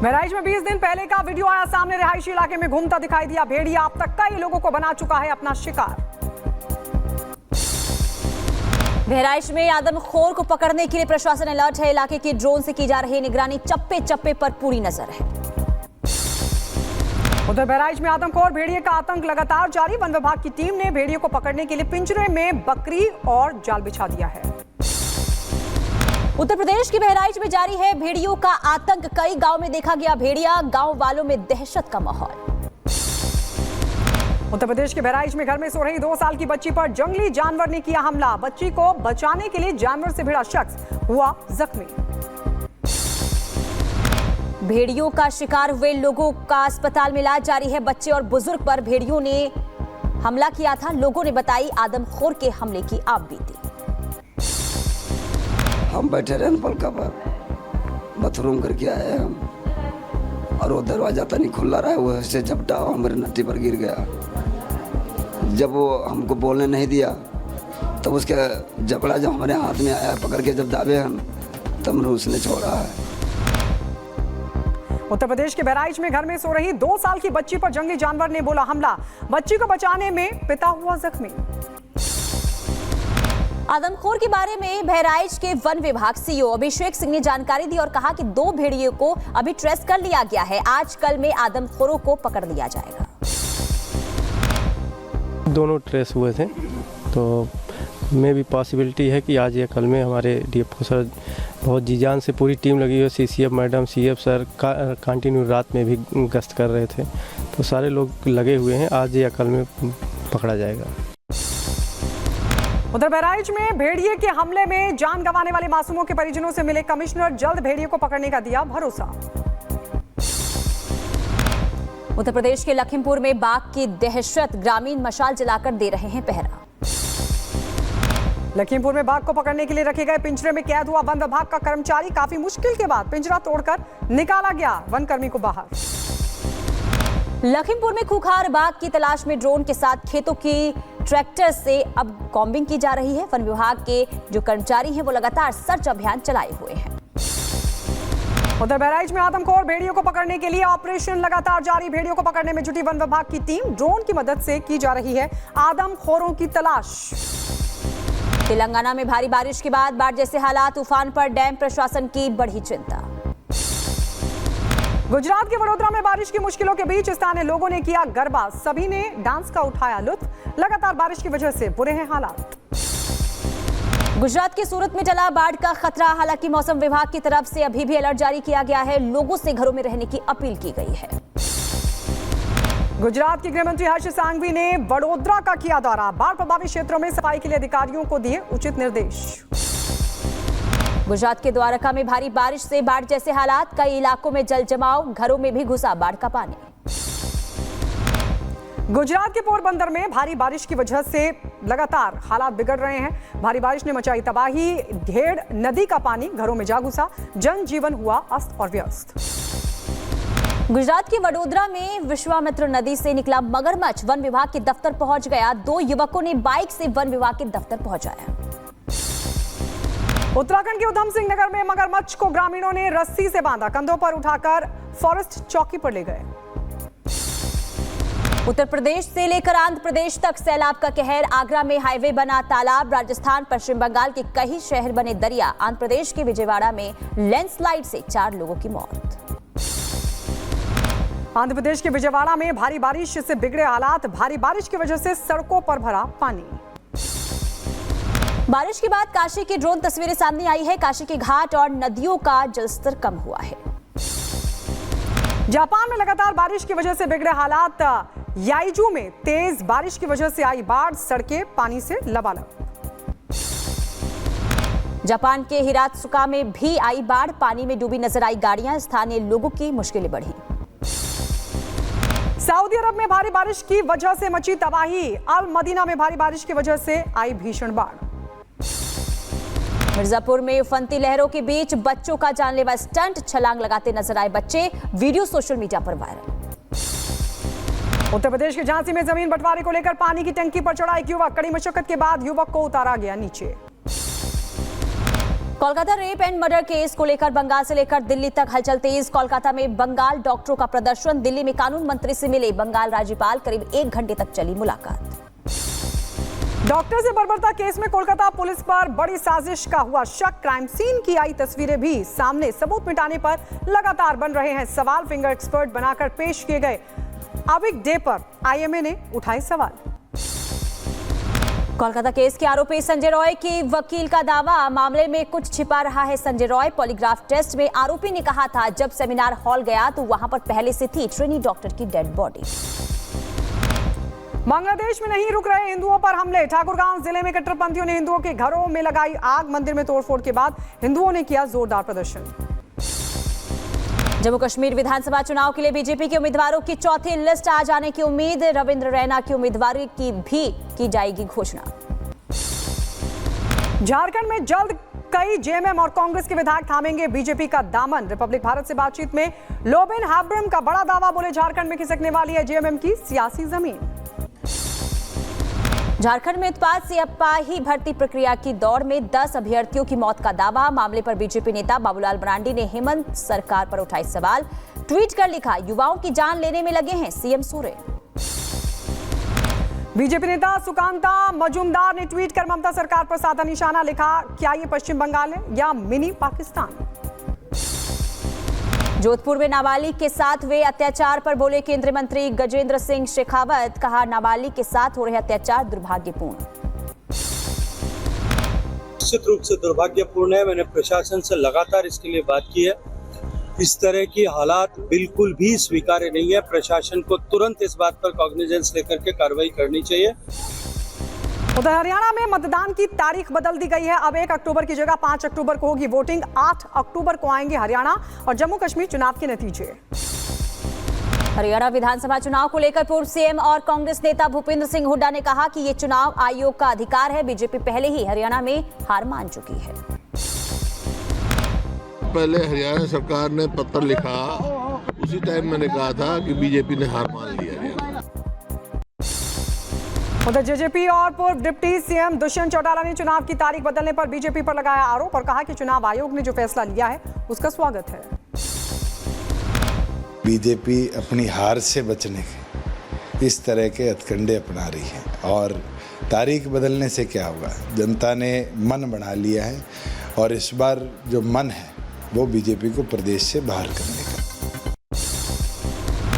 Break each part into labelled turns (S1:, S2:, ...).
S1: बहराइच में 20 दिन पहले का वीडियो आया सामने। रिहायशी इलाके में घूमता दिखाई दिया भेड़िया। अब तक कई लोगों को बना चुका है अपना शिकार।
S2: बहराइच में आदमखोर को पकड़ने के लिए प्रशासन अलर्ट है। इलाके की ड्रोन से की जा रही निगरानी चप्पे चप्पे पर पूरी नजर है।
S1: उधर बहराइच में आदमखोर भेड़िए का आतंक लगातार जारी। वन विभाग की टीम ने भेड़िए को पकड़ने के लिए पिंजरे में बकरी और जाल बिछा दिया है।
S2: उत्तर प्रदेश की बहराइच में जारी है भेड़ियों का आतंक। कई गांव में देखा गया भेड़िया। गांव वालों में दहशत का माहौल।
S1: उत्तर प्रदेश के बहराइच में घर में सो रही 2 साल की बच्ची पर जंगली जानवर ने किया हमला। बच्ची को बचाने के लिए जानवर से भिड़ा शख्स हुआ जख्मी।
S2: भेड़ियों का शिकार हुए लोगों का अस्पताल में इलाज जारी है। बच्चे और बुजुर्ग पर भेड़ियों ने हमला किया था। लोगों ने बताई आदमखोर के हमले की आप बीती।
S3: हम बैठे रहे पलका पर, बाथरूम करके आए हम, और वो दरवाजा तो नहीं खुला रहा है, वो ऐसे झपटा हमारे नट्टी पर गिर गया। जब वो हमको बोलने नहीं दिया तब उसके जबड़ा जब हमारे हाथ में आया, पकड़ के जब दाबे हम, तब उसने छोड़ा है।
S1: उत्तर प्रदेश के बहराइच में घर में सो रही 2 साल की बच्ची पर जंगली जानवर ने बोला हमला। बच्ची को बचाने में पिता हुआ जख्मी।
S2: आदमखोर के बारे में बहराइच के वन विभाग सीईओ अभिषेक सिंह ने जानकारी दी और कहा कि 2 भेड़ियों को अभी ट्रेस कर लिया गया है। आज कल में आदमखोरों को पकड़ लिया जाएगा।
S4: दोनों ट्रेस हुए थे, तो में भी पॉसिबिलिटी है कि आज या कल में हमारे डीएफओ सर बहुत जी जान से पूरी टीम लगी हुई। CCF madam, CF sir continue रात में भी गश्त कर रहे थे, तो सारे लोग लगे हुए हैं। आज या कल में पकड़ा जाएगा।
S1: उधर बहराइच में भेड़िए के हमले में जान गंवाने वाले मासूमों के परिजनों से मिले कमिश्नर। जल्द भेड़िए को पकड़ने का दिया भरोसा।
S2: उत्तर प्रदेश के लखीमपुर में बाघ की दहशत। ग्रामीण मशाल जलाकर दे रहे हैं पहरा।
S1: लखीमपुर में बाघ को पकड़ने के लिए रखे गए पिंजरे में कैद हुआ वन विभाग का कर्मचारी। काफी मुश्किल के बाद पिंजरा तोड़कर निकाला गया वन कर्मी को बाहर।
S2: लखीमपुर में खूंखार बाघ की तलाश में ड्रोन के साथ खेतों की ट्रैक्टर से अब कॉम्बिंग की जा रही है। वन विभाग के जो कर्मचारी हैं वो लगातार सर्च अभियान चलाए हुए हैं।
S1: उधर बहराइच में आदमखोर भेड़ियों को पकड़ने के लिए ऑपरेशन लगातार जारी। भेड़ियों को पकड़ने में जुटी वन विभाग की टीम। ड्रोन की मदद से की जा रही है आदमखोरों की तलाश।
S2: तेलंगाना में भारी बारिश के बाद बाढ़ जैसे हालात। तूफान पर डैम प्रशासन की बढ़ी चिंता।
S1: गुजरात के वडोदरा में बारिश की मुश्किलों के बीच स्थानीय लोगों ने किया गरबा। सभी ने डांस का उठाया लुत्फ। लगातार बारिश की वजह से बुरे हैं हालात।
S2: गुजरात के सूरत में टला बाढ़ का खतरा। हालांकि मौसम विभाग की तरफ से अभी भी अलर्ट जारी किया गया है। लोगों से घरों में रहने की अपील की गई है।
S1: गुजरात के गृह मंत्री हर्ष सांघवी ने वडोदरा का किया दौरा। बाढ़ प्रभावित क्षेत्रों में सफाई के लिए अधिकारियों को दिए उचित निर्देश।
S2: गुजरात के द्वारका में भारी बारिश से बाढ़ जैसे हालात। कई इलाकों में जल जमाव। घरों में भी घुसा बाढ़ का पानी।
S1: गुजरात के पोरबंदर में भारी बारिश की वजह से लगातार हालात बिगड़ रहे हैं। भारी बारिश ने मचाई तबाही। ढेड़ नदी का पानी घरों में जा घुसा। जनजीवन हुआ अस्त और व्यस्त।
S2: गुजरात के वडोदरा में विश्वामित्र नदी से निकला मगरमच्छ वन विभाग के दफ्तर पहुंच गया। 2 युवकों ने बाइक से वन विभाग के दफ्तर पहुंचाया।
S1: उत्तराखंड के उधम सिंह नगर में मगरमच्छ को ग्रामीणों ने रस्सी से बांधा। कंधों पर उठाकर फॉरेस्ट चौकी पर ले गए।
S2: उत्तर प्रदेश से लेकर आंध्र प्रदेश तक सैलाब का कहर। आगरा में हाईवे बना तालाब। राजस्थान, पश्चिम बंगाल के कई शहर बने दरिया। आंध्र प्रदेश के विजयवाड़ा में लैंडस्लाइड से 4 लोगों की मौत।
S1: आंध्र प्रदेश के विजयवाड़ा में भारी बारिश से बिगड़े हालात। भारी बारिश की वजह से सड़कों पर भरा पानी।
S2: बारिश के बाद काशी की ड्रोन तस्वीरें सामने आई है। काशी के घाट और नदियों का जलस्तर कम हुआ है।
S1: जापान में लगातार बारिश की वजह से बिगड़े हालात। याइजू में तेज बारिश की वजह से आई बाढ़। सड़कें पानी से लबालब।
S2: जापान के हिरात्सुका में भी आई बाढ़। पानी में डूबी नजर आई गाड़ियां। स्थानीय लोगों की मुश्किलें बढ़ी।
S1: सऊदी अरब में भारी बारिश की वजह से मची तबाही। अल मदीना में भारी बारिश की वजह से आई भीषण बाढ़।
S2: मिर्जापुर में उफनती लहरों के बीच बच्चों का जानलेवा स्टंट। छलांग लगाते नजर आए बच्चे। वीडियो सोशल मीडिया पर वायरल।
S1: उत्तर प्रदेश के झांसी में जमीन बंटवारे को लेकर पानी की टंकी पर चढ़ा एक युवक। कड़ी मशक्कत के बाद युवक को उतारा गया नीचे।
S2: Kolkata rape and murder case को लेकर बंगाल से लेकर दिल्ली तक हलचल तेज। कोलकाता में बंगाल डॉक्टरों का प्रदर्शन, दिल्ली में कानून मंत्री से मिले बंगाल राज्यपाल, करीब 1 घंटे तक चली मुलाकात।
S1: डॉक्टर से बर्बरता केस में कोलकाता पुलिस पर बड़ी साजिश का हुआ शक, क्राइम सीन की आई तस्वीरें भी सामने, सबूत मिटाने पर लगातार बन रहे हैं सवाल। फिंगर एक्सपर्ट बनाकर पेश किए गए अविक डे पर आईएमए ने उठाए सवाल।
S2: कोलकाता केस के आरोपी संजय रॉय की वकील का दावा, मामले में कुछ छिपा रहा है संजय रॉय। पॉलीग्राफ टेस्ट में आरोपी ने कहा था जब सेमिनार हॉल गया तो वहां पर पहले से थी ट्रेनी डॉक्टर की डेड बॉडी।
S1: बांग्लादेश में नहीं रुक रहे हिंदुओं पर हमले, ठाकुरगांव जिले में कट्टरपंथियों ने हिंदुओं के घरों में लगाई आग, मंदिर में तोड़फोड़ के बाद हिंदुओं ने किया जोरदार प्रदर्शन।
S2: जम्मू कश्मीर विधानसभा चुनाव के लिए बीजेपी के उम्मीदवारों की चौथी लिस्ट आ जाने की उम्मीद, रविंद्र रैना की उम्मीदवारी की भी की जाएगी घोषणा।
S1: झारखंड में जल्द कई जेएमएम और कांग्रेस के विधायक थामेंगे बीजेपी का दामन। रिपब्लिक भारत से बातचीत में लोबिन हाब्रम का बड़ा दावा, बोले झारखंड में खिसकने वाली है जेएमएम की सियासी जमीन।
S2: झारखंड में उत्पाद सिपाही भर्ती प्रक्रिया की दौड़ में 10 अभ्यर्थियों की मौत का दावा, मामले पर बीजेपी नेता बाबूलाल मरांडी ने हेमंत सरकार पर उठाए सवाल, ट्वीट कर लिखा युवाओं की जान लेने में लगे हैं सीएम सोरेन।
S1: बीजेपी नेता सुकांता मजूमदार ने ट्वीट कर ममता सरकार पर साधा निशाना, लिखा क्या ये पश्चिम बंगाल है या मिनी पाकिस्तान।
S2: जोधपुर में नाबालिग के साथ हुए अत्याचार पर बोले केंद्रीय मंत्री गजेंद्र सिंह शेखावत, कहा नाबालिग के साथ हो रहे अत्याचार दुर्भाग्यपूर्ण।
S5: निश्चित रूप से दुर्भाग्यपूर्ण है। मैंने प्रशासन से लगातार इसके लिए बात की है। इस तरह की हालात बिल्कुल भी स्वीकार्य नहीं है। प्रशासन को तुरंत इस बात पर कॉग्निजेंस लेकर के कार्रवाई करनी चाहिए।
S1: उधर हरियाणा में मतदान की तारीख बदल दी गई है। अब 1 अक्टूबर की जगह 5 अक्टूबर को होगी वोटिंग। 8 अक्टूबर को आएंगे हरियाणा और जम्मू कश्मीर चुनाव के नतीजे।
S2: हरियाणा विधानसभा चुनाव को लेकर पूर्व सीएम और कांग्रेस नेता भूपेंद्र सिंह हुड्डा ने कहा कि ये चुनाव आयोग का अधिकार है। बीजेपी पहले ही हरियाणा में हार मान चुकी है।
S6: पहले हरियाणा सरकार ने पत्र लिखा, उसी टाइम मैंने कहा था कि बीजेपी ने हार मान लिया है।
S1: उधर जेजेपी और पूर्व डिप्टी सीएम दुष्यंत चौटाला ने चुनाव की तारीख बदलने पर बीजेपी पर लगाया आरोप और कहा कि चुनाव आयोग ने जो फैसला लिया है उसका स्वागत है।
S7: बीजेपी अपनी हार से बचने के इस तरह के हथकंडे अपना रही है और तारीख बदलने से क्या होगा, जनता ने मन बना लिया है और इस बार जो मन है वो बीजेपी को प्रदेश से बाहर करने का।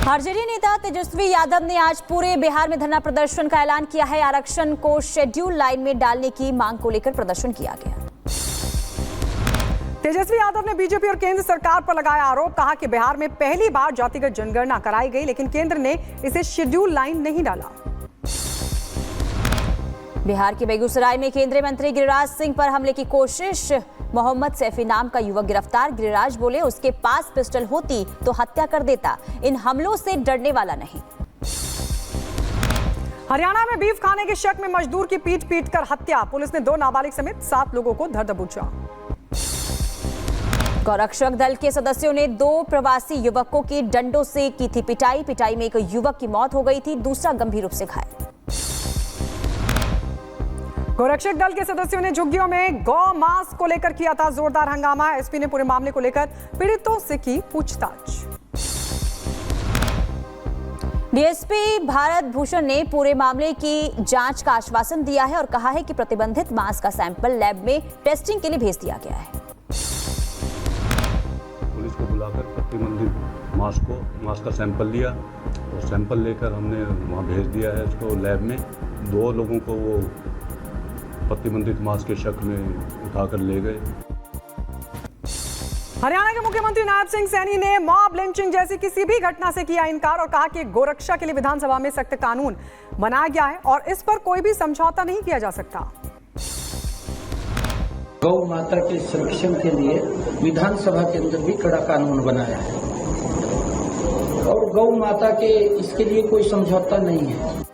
S2: आरजेडी नेता तेजस्वी यादव ने आज पूरे बिहार में धरना प्रदर्शन का ऐलान किया है। आरक्षण को शेड्यूल लाइन में डालने की मांग को लेकर प्रदर्शन किया गया।
S1: तेजस्वी यादव ने बीजेपी और केंद्र सरकार पर लगाया आरोप, कहा कि बिहार में पहली बार जातिगत जनगणना कराई गई लेकिन केंद्र ने इसे शेड्यूल लाइन नहीं डाला।
S2: बिहार के बेगूसराय में केंद्रीय मंत्री गिरिराज सिंह पर हमले की कोशिश, मोहम्मद सैफी नाम का युवक गिरफ्तार। गिरिराज बोले उसके पास पिस्टल होती तो हत्या कर देता, इन हमलों से डरने वाला नहीं।
S1: हरियाणा में बीफ खाने के शक में मजदूर की पीट कर हत्या, पुलिस ने 2 नाबालिग समेत 7 लोगों को धर दबोचा।
S2: गौरक्षक दल के सदस्यों ने 2 प्रवासी युवकों की डंडों से की थी पिटाई। पिटाई में एक युवक की मौत हो गई थी, दूसरा गंभीर रूप से घायल।
S1: गौरक्षक दल के सदस्यों ने झुग्गियों में गौ मांस को लेकर किया था जोरदार हंगामा। एसपी ने पूरे मामले को लेकर पीड़ितों से की पूछताछ।
S2: डीएसपी भारत भूषण ने पूरे मामले की जांच का आश्वासन दिया है और कहा है कि प्रतिबंधित मांस का सैंपल लैब में टेस्टिंग के लिए भेज दिया गया है।
S8: पुलिस को बुलाकर प्रतिबंधित मांस का सैंपल लिया और सैंपल लेकर हमने वहाँ भेज दिया है इसको लैब में। 2 लोगों को वो प्रतिबंधित मांस के शक में उठाकर ले गए।
S1: हरियाणा के मुख्यमंत्री नायब सिंह सैनी ने मॉब लिंचिंग जैसी किसी भी घटना से किया इनकार और कहा कि गोरक्षा के लिए विधानसभा में सख्त कानून बनाया गया है और इस पर कोई भी समझौता नहीं किया जा सकता।
S9: गौ माता के संरक्षण के लिए विधानसभा के अंदर भी कड़ा कानून बनाया है और गौ माता के इसके लिए कोई समझौता नहीं है।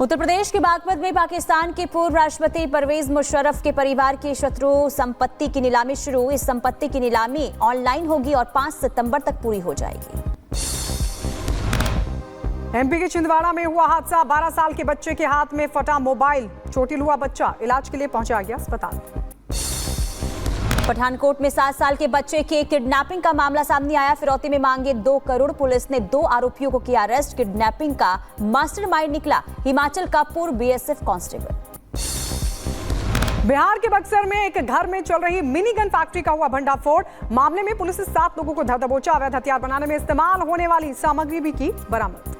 S2: उत्तर प्रदेश के बागपत में पाकिस्तान के पूर्व राष्ट्रपति परवेज मुशर्रफ के परिवार की शत्रु संपत्ति की नीलामी शुरू। इस संपत्ति की नीलामी ऑनलाइन होगी और 5 सितंबर तक पूरी हो जाएगी।
S1: एमपी के छिंदवाड़ा में हुआ हादसा। 12 साल के बच्चे के हाथ में फटा मोबाइल। चोटिल हुआ बच्चा इलाज के लिए पहुंचा गया अस्पताल।
S2: पठानकोट में 7 साल के बच्चे के किडनैपिंग का मामला सामने आया। फिरौती में मांगे 2 करोड़। पुलिस ने 2 आरोपियों को किया अरेस्ट। किडनैपिंग का मास्टरमाइंड निकला हिमाचल का पूर्व बीएसएफ कांस्टेबल।
S1: बिहार के बक्सर में एक घर में चल रही मिनी गन फैक्ट्री का हुआ भंडाफोड़। मामले में पुलिस ने 7 लोगों को धर दबोचा। अवैध हथियार बनाने में इस्तेमाल होने वाली सामग्री भी की बरामद।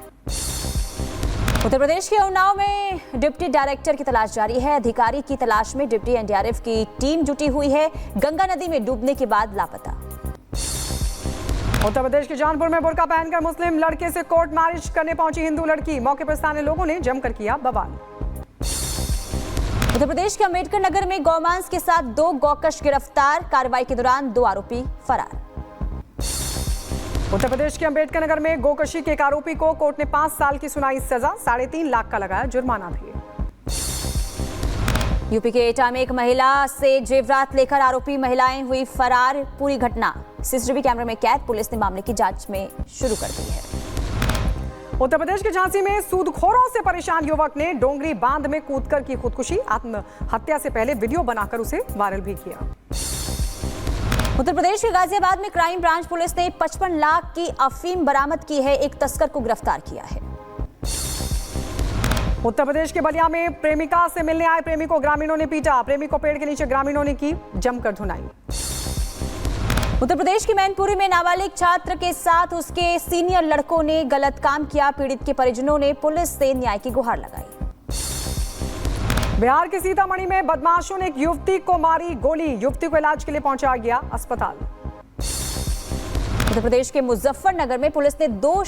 S2: उत्तर प्रदेश के उन्नाव में डिप्टी डायरेक्टर की तलाश जारी है। अधिकारी की तलाश में डिप्टी एनडीआरएफ की टीम जुटी हुई है। गंगा नदी में डूबने के बाद लापता।
S1: उत्तर प्रदेश के जौनपुर में बुर्का पहनकर मुस्लिम लड़के से कोर्ट मैरिज करने पहुंची हिंदू लड़की। मौके पर स्थानीय लोगों ने जमकर किया बवाल।
S2: उत्तर प्रदेश के अम्बेडकर नगर में गौमांस के साथ 2 गौकश गिरफ्तार। कार्रवाई के दौरान 2 आरोपी फरार।
S1: उत्तर प्रदेश के अम्बेडकर नगर में गोकशी के एक आरोपी को कोर्ट ने 5 साल की सुनाई सजा। 3.5 लाख का लगाया जुर्माना भी।
S2: यूपी के एटा में एक महिला से जेवरात लेकर आरोपी महिलाएं हुई फरार। पूरी घटना सीसीटीवी कैमरे में कैद। पुलिस ने मामले की जांच में शुरू कर दी है।
S1: उत्तर प्रदेश के झांसी में सूदखोरों से परेशान युवक ने डोंगरी बांध में कूदकर की खुदकुशी। आत्महत्या से पहले वीडियो बनाकर उसे वायरल भी किया।
S2: उत्तर प्रदेश के गाजियाबाद में क्राइम ब्रांच पुलिस ने 55 लाख की अफीम बरामद की है। एक तस्कर को गिरफ्तार किया है।
S1: उत्तर प्रदेश के बलिया में प्रेमिका से मिलने आए प्रेमी को ग्रामीणों ने पीटा। प्रेमी को पेड़ के नीचे ग्रामीणों ने की जमकर धुनाई।
S2: उत्तर प्रदेश के मैनपुरी में नाबालिग छात्र के साथ उसके सीनियर लड़कों ने गलत काम किया। पीड़ित के परिजनों ने पुलिस से न्याय की गुहार लगाई।
S1: बिहार के सीतामढ़ी में बदमाशों ने एक युवती को मारी गोली। युवती को इलाज के लिए पहुंचाया गया अस्पताल।
S2: उत्तर प्रदेश के मुजफ्फरनगर में पुलिस ने 2